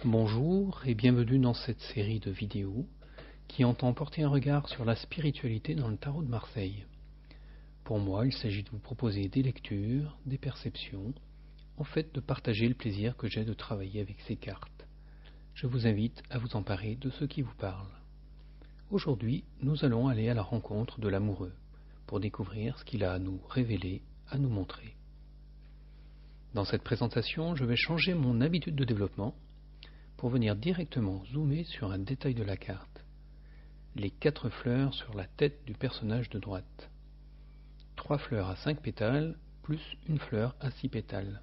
Bonjour et bienvenue dans cette série de vidéos qui entend porter un regard sur la spiritualité dans le tarot de Marseille. Pour moi, il s'agit de vous proposer des lectures, des perceptions, en fait de partager le plaisir que j'ai de travailler avec ces cartes. Je vous invite à vous emparer de ce qui vous parle. Aujourd'hui, nous allons aller à la rencontre de l'amoureux pour découvrir ce qu'il a à nous révéler, à nous montrer. Dans cette présentation, je vais changer mon habitude de développement pour venir directement zoomer sur un détail de la carte. Les 4 fleurs sur la tête du personnage de droite. 3 fleurs à 5 pétales, plus une fleur à 6 pétales.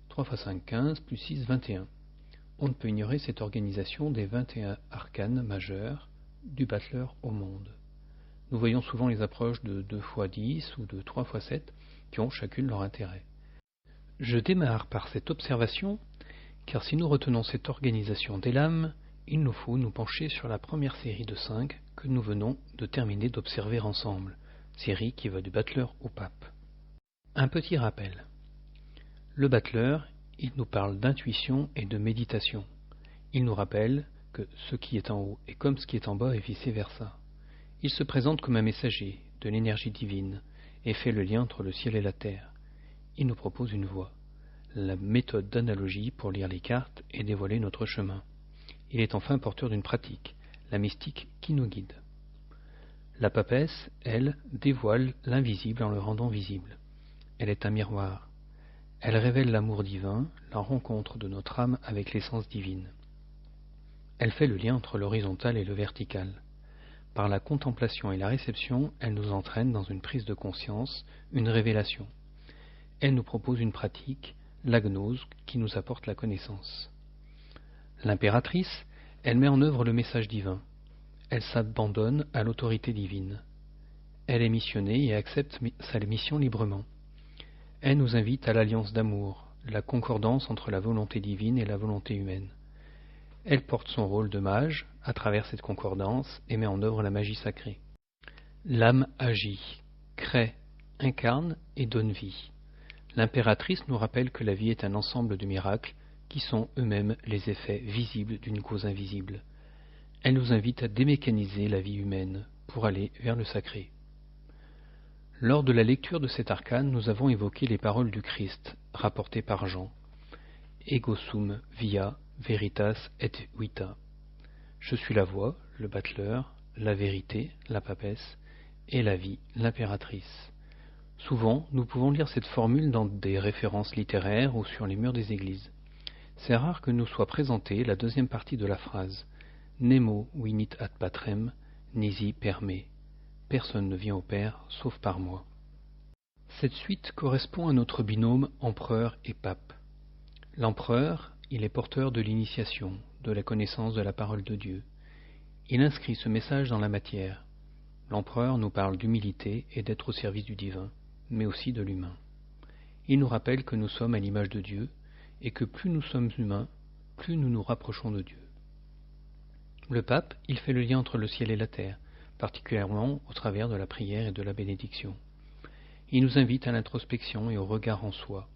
3 x 5, 15, plus 6, 21. On ne peut ignorer cette organisation des 21 arcanes majeurs du battleur au monde. Nous voyons souvent les approches de 2 x 10 ou de 3 x 7 qui ont chacune leur intérêt. Je démarre par cette observation car si nous retenons cette organisation des lames, il nous faut nous pencher sur la première série de 5 que nous venons de terminer d'observer ensemble, série qui va du battleur au pape. Un petit rappel. Le battleur, il nous parle d'intuition et de méditation. Il nous rappelle que ce qui est en haut est comme ce qui est en bas et vice-versa. Il se présente comme un messager de l'énergie divine et fait le lien entre le ciel et la terre. Il nous propose une voie, la méthode d'analogie pour lire les cartes et dévoiler notre chemin. Il est enfin porteur d'une pratique, la mystique qui nous guide. La papesse, elle, dévoile l'invisible en le rendant visible. Elle est un miroir. Elle révèle l'amour divin, la rencontre de notre âme avec l'essence divine. Elle fait le lien entre l'horizontal et le vertical. Par la contemplation et la réception, elle nous entraîne dans une prise de conscience, une révélation. Elle nous propose une pratique, la gnose, qui nous apporte la connaissance. L'impératrice, elle met en œuvre le message divin. Elle s'abandonne à l'autorité divine. Elle est missionnée et accepte sa mission librement. Elle nous invite à l'alliance d'amour, la concordance entre la volonté divine et la volonté humaine. Elle porte son rôle de mage à travers cette concordance et met en œuvre la magie sacrée. L'âme agit, crée, incarne et donne vie. L'impératrice nous rappelle que la vie est un ensemble de miracles qui sont eux-mêmes les effets visibles d'une cause invisible. Elle nous invite à démécaniser la vie humaine pour aller vers le sacré. Lors de la lecture de cet arcane, nous avons évoqué les paroles du Christ, rapportées par Jean. Ego sum via veritas et vita. Je suis la voie, le battleur, la vérité, la papesse, et la vie, l'impératrice. Souvent, nous pouvons lire cette formule dans des références littéraires ou sur les murs des églises. C'est rare que nous soit présentée la deuxième partie de la phrase « Nemo vinit ad patrem, nisi per me ». Personne ne vient au Père, sauf par moi. Cette suite correspond à notre binôme empereur et pape. L'empereur, il est porteur de l'initiation, de la connaissance de la parole de Dieu. Il inscrit ce message dans la matière. L'empereur nous parle d'humilité et d'être au service du divin, mais aussi de l'humain. Il nous rappelle que nous sommes à l'image de Dieu et que plus nous sommes humains, plus nous nous rapprochons de Dieu. Le pape, il fait le lien entre le ciel et la terre, particulièrement au travers de la prière et de la bénédiction. Il nous invite à l'introspection et au regard en soi.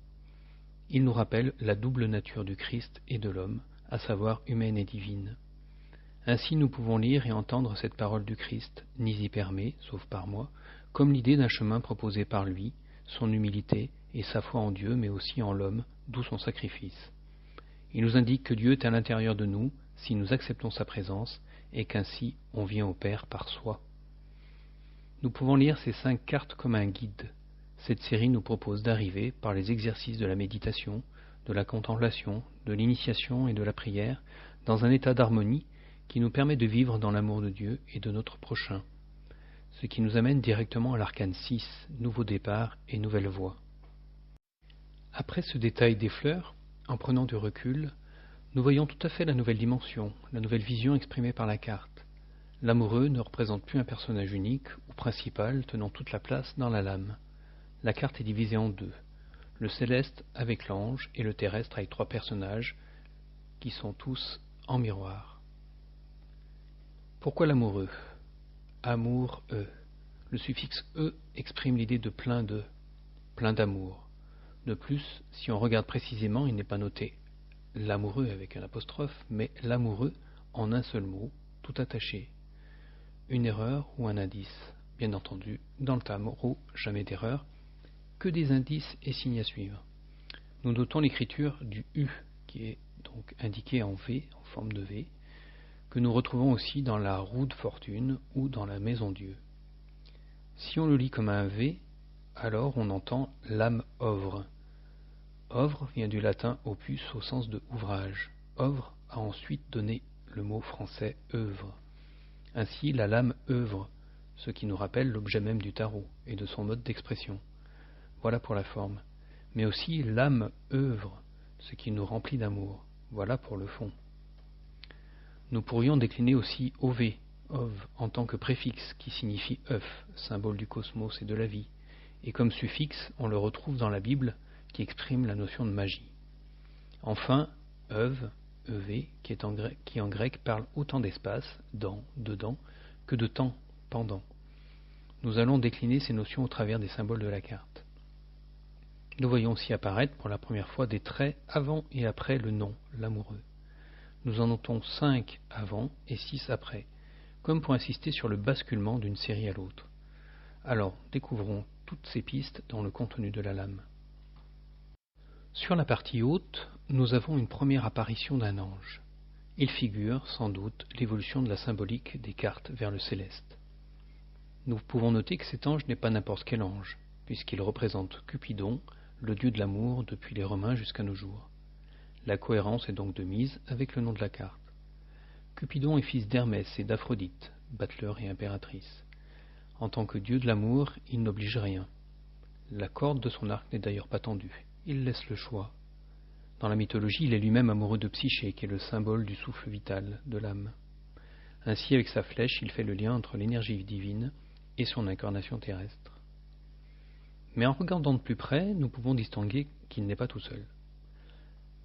Il nous rappelle la double nature du Christ et de l'homme, à savoir humaine et divine. Ainsi nous pouvons lire et entendre cette parole du Christ, nisi per me, sauf par moi, comme l'idée d'un chemin proposé par lui, son humilité et sa foi en Dieu, mais aussi en l'homme, d'où son sacrifice. Il nous indique que Dieu est à l'intérieur de nous, si nous acceptons sa présence, et qu'ainsi on vient au Père par soi. Nous pouvons lire ces 5 cartes comme un guide. Cette série nous propose d'arriver, par les exercices de la méditation, de la contemplation, de l'initiation et de la prière, dans un état d'harmonie qui nous permet de vivre dans l'amour de Dieu et de notre prochain. Ce qui nous amène directement à l'arcane 6, nouveau départ et nouvelle voie. Après ce détail des fleurs, en prenant du recul, nous voyons tout à fait la nouvelle dimension, la nouvelle vision exprimée par la carte. L'amoureux ne représente plus un personnage unique ou principal tenant toute la place dans la lame. La carte est divisée en 2, le céleste avec l'ange et le terrestre avec 3 personnages qui sont tous en miroir. Pourquoi l'amoureux ? Amour, e. Le suffixe e exprime l'idée de plein d'amour. De plus, si on regarde précisément, il n'est pas noté l'amoureux avec un apostrophe, mais l'amoureux en un seul mot, tout attaché. Une erreur ou un indice. Bien entendu, dans le tarot, jamais d'erreur, que des indices et signes à suivre. Nous notons l'écriture du U, qui est donc indiqué en V, en forme de V, que nous retrouvons aussi dans la roue de fortune ou dans la maison Dieu. Si on le lit comme un V, alors on entend l'âme ovre. Ovre vient du latin opus au sens de ouvrage. Ovre a ensuite donné le mot français œuvre. Ainsi la lame œuvre, ce qui nous rappelle l'objet même du tarot et de son mode d'expression. Voilà pour la forme. Mais aussi l'âme œuvre, ce qui nous remplit d'amour. Voilà pour le fond. Nous pourrions décliner aussi OV, ov, en tant que préfixe qui signifie œuf, symbole du cosmos et de la vie, et comme suffixe, on le retrouve dans la Bible qui exprime la notion de magie. Enfin, œv, qui en grec parle autant d'espace, dans, dedans, que de temps, pendant. Nous allons décliner ces notions au travers des symboles de la carte. Nous voyons aussi apparaître pour la première fois des traits avant et après le nom, l'amoureux. Nous en notons 5 avant et 6 après, comme pour insister sur le basculement d'une série à l'autre. Alors, découvrons toutes ces pistes dans le contenu de la lame. Sur la partie haute, nous avons une première apparition d'un ange. Il figure, sans doute, l'évolution de la symbolique des cartes vers le céleste. Nous pouvons noter que cet ange n'est pas n'importe quel ange, puisqu'il représente Cupidon, le dieu de l'amour depuis les Romains jusqu'à nos jours. La cohérence est donc de mise avec le nom de la carte. Cupidon est fils d'Hermès et d'Aphrodite, battleur et impératrice. En tant que dieu de l'amour, il n'oblige rien. La corde de son arc n'est d'ailleurs pas tendue, il laisse le choix. Dans la mythologie, il est lui-même amoureux de Psyché, qui est le symbole du souffle vital, de l'âme. Ainsi, avec sa flèche, il fait le lien entre l'énergie divine et son incarnation terrestre. Mais en regardant de plus près, nous pouvons distinguer qu'il n'est pas tout seul.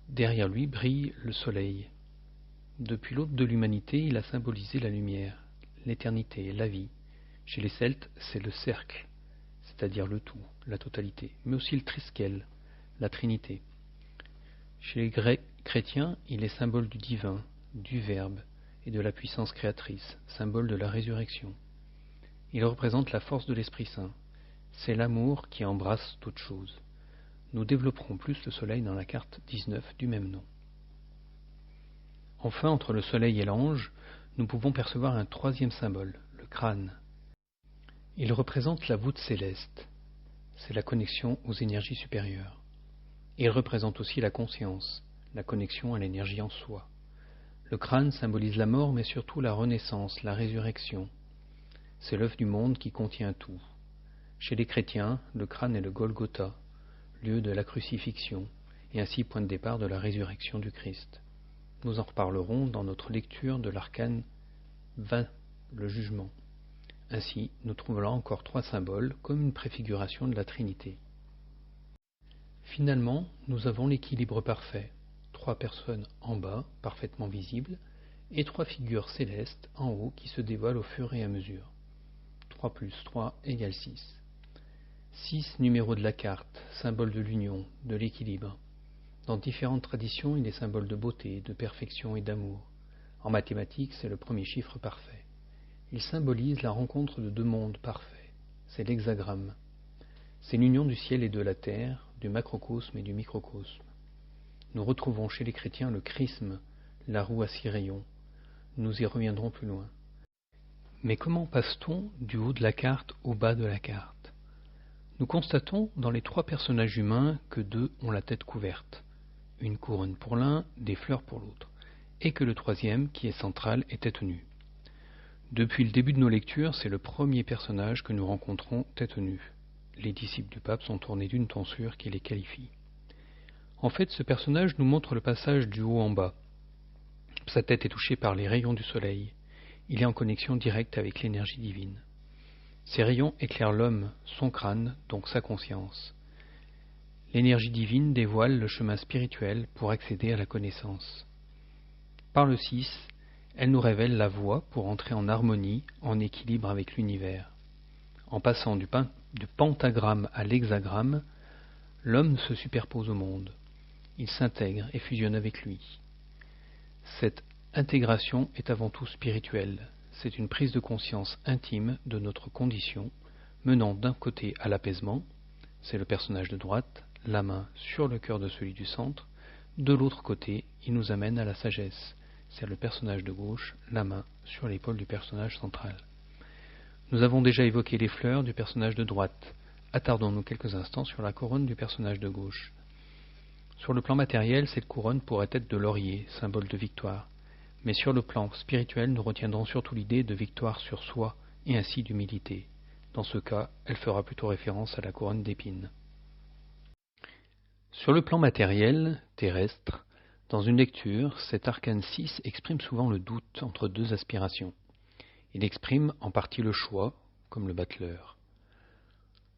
Derrière lui brille le soleil. Depuis l'aube de l'humanité, il a symbolisé la lumière, l'éternité, la vie. Chez les Celtes, c'est le cercle, c'est-à-dire le tout, la totalité, mais aussi le triskel, la trinité. Chez les Grecs chrétiens, il est symbole du divin, du Verbe et de la puissance créatrice, symbole de la résurrection. Il représente la force de l'Esprit Saint. C'est l'amour qui embrasse toute chose. Nous développerons plus le soleil dans la carte 19 du même nom. Enfin, entre le soleil et l'ange, nous pouvons percevoir un troisième symbole, le crâne. Il représente la voûte céleste. C'est la connexion aux énergies supérieures. Il représente aussi la conscience, la connexion à l'énergie en soi. Le crâne symbolise la mort, mais surtout la renaissance, la résurrection. C'est l'œuf du monde qui contient tout. Chez les chrétiens, le crâne est le Golgotha, lieu de la crucifixion, et ainsi point de départ de la résurrection du Christ. Nous en reparlerons dans notre lecture de l'arcane 20, le jugement. Ainsi, nous trouvons là encore 3 symboles comme une préfiguration de la Trinité. Finalement, nous avons l'équilibre parfait, 3 personnes en bas, parfaitement visibles, et 3 figures célestes en haut qui se dévoilent au fur et à mesure. 3 plus 3 égale 6. 6 numéros de la carte, symbole de l'union, de l'équilibre. Dans différentes traditions, il est symbole de beauté, de perfection et d'amour. En mathématiques, c'est le premier chiffre parfait. Il symbolise la rencontre de 2 mondes parfaits. C'est l'hexagramme. C'est l'union du ciel et de la terre, du macrocosme et du microcosme. Nous retrouvons chez les chrétiens le chrisme, la roue à 6 rayons. Nous y reviendrons plus loin. Mais comment passe-t-on du haut de la carte au bas de la carte ? Nous constatons dans les 3 personnages humains que 2 ont la tête couverte, une couronne pour l'un, des fleurs pour l'autre, et que le 3e, qui est central, est tête nue. Depuis le début de nos lectures, c'est le premier personnage que nous rencontrons tête nue. Les disciples du pape sont tournés d'une tonsure qui les qualifie. En fait, ce personnage nous montre le passage du haut en bas. Sa tête est touchée par les rayons du soleil. Il est en connexion directe avec l'énergie divine. Ces rayons éclairent l'homme, son crâne, donc sa conscience. L'énergie divine dévoile le chemin spirituel pour accéder à la connaissance. Par le 6, elle nous révèle la voie pour entrer en harmonie, en équilibre avec l'univers. En passant du pentagramme à l'hexagramme, l'homme se superpose au monde. il s'intègre et fusionne avec lui. Cette intégration est avant tout spirituelle. C'est une prise de conscience intime de notre condition, menant d'un côté à l'apaisement, c'est le personnage de droite, la main sur le cœur de celui du centre, de l'autre côté, il nous amène à la sagesse, c'est le personnage de gauche, la main sur l'épaule du personnage central. Nous avons déjà évoqué les fleurs du personnage de droite. Attardons-nous quelques instants sur la couronne du personnage de gauche. Sur le plan matériel, cette couronne pourrait être de laurier, symbole de victoire. Mais sur le plan spirituel, nous retiendrons surtout l'idée de victoire sur soi et ainsi d'humilité. Dans ce cas, elle fera plutôt référence à la couronne d'épines. Sur le plan matériel, terrestre, dans une lecture, cet arcane 6 exprime souvent le doute entre deux aspirations. Il exprime en partie le choix, comme le battleur.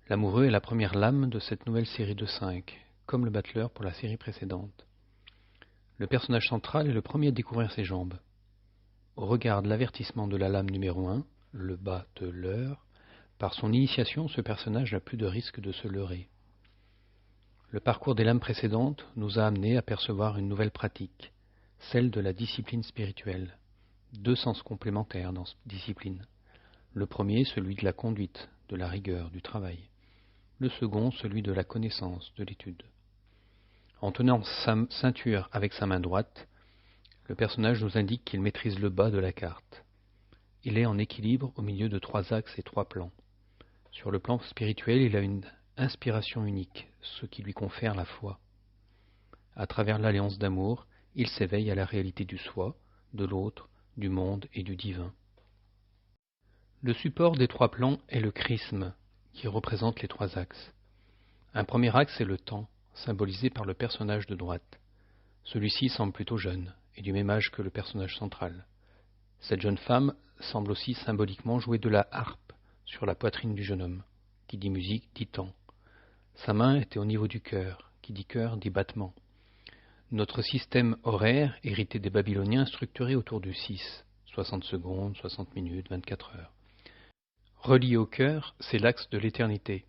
L'amoureux est la première lame de cette nouvelle série de 5, comme le battleur pour la série précédente. Le personnage central est le premier à découvrir ses jambes. Au regard de l'avertissement de la lame numéro 1, le battleur, par son initiation, ce personnage n'a plus de risque de se leurrer. Le parcours des lames précédentes nous a amené à percevoir une nouvelle pratique, celle de la discipline spirituelle. Deux sens complémentaires dans cette discipline. Le premier, celui de la conduite, de la rigueur, du travail. Le second, celui de la connaissance, de l'étude. En tenant sa ceinture avec sa main droite, le personnage nous indique qu'il maîtrise le bas de la carte. Il est en équilibre au milieu de 3 axes et 3 plans. Sur le plan spirituel, il a une inspiration unique, ce qui lui confère la foi. À travers l'alliance d'amour, il s'éveille à la réalité du soi, de l'autre, du monde et du divin. Le support des 3 plans est le chrisme, qui représente les 3 axes. Un premier axe est le temps, symbolisé par le personnage de droite. Celui-ci semble plutôt jeune, et du même âge que le personnage central. Cette jeune femme semble aussi symboliquement jouer de la harpe sur la poitrine du jeune homme. Qui dit musique dit temps. Sa main était au niveau du cœur, qui dit cœur dit battement. Notre système horaire, hérité des Babyloniens, est structuré autour du 6, 60 secondes, 60 minutes, 24 heures. Relié au cœur, c'est l'axe de l'éternité.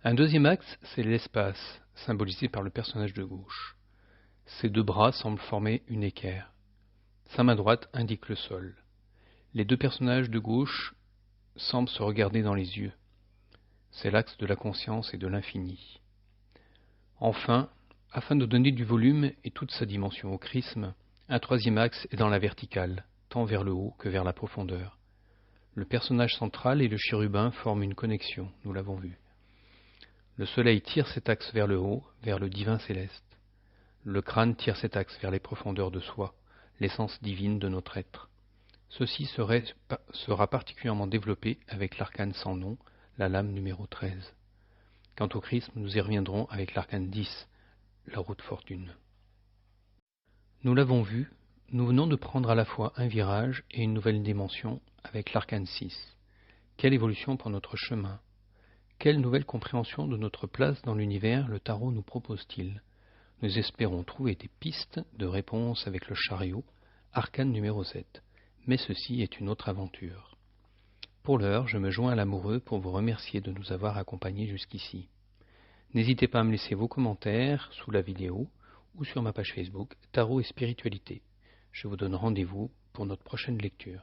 Un deuxième axe, c'est l'espace, symbolisé par le personnage de gauche. Ses 2 bras semblent former une équerre. Sa main droite indique le sol. Les 2 personnages de gauche semblent se regarder dans les yeux. C'est l'axe de la conscience et de l'infini. Enfin, afin de donner du volume et toute sa dimension au chrisme, un 3e axe est dans la verticale, tant vers le haut que vers la profondeur. Le personnage central et le chérubin forment une connexion, nous l'avons vu. Le soleil tire cet axe vers le haut, vers le divin céleste. Le crâne tire cet axe vers les profondeurs de soi, l'essence divine de notre être. Ceci sera particulièrement développé avec l'arcane sans nom, la lame numéro 13. Quant au chrisme, nous y reviendrons avec l'arcane 10, la roue de fortune. Nous l'avons vu, nous venons de prendre à la fois un virage et une nouvelle dimension avec l'arcane 6. Quelle évolution pour notre chemin? Quelle nouvelle compréhension de notre place dans l'univers le tarot nous propose-t-il? Nous espérons trouver des pistes de réponse avec le chariot, arcane numéro 7. Mais ceci est une autre aventure. Pour l'heure, je me joins à l'amoureux pour vous remercier de nous avoir accompagnés jusqu'ici. N'hésitez pas à me laisser vos commentaires sous la vidéo ou sur ma page Facebook Tarot et Spiritualité. Je vous donne rendez-vous pour notre prochaine lecture.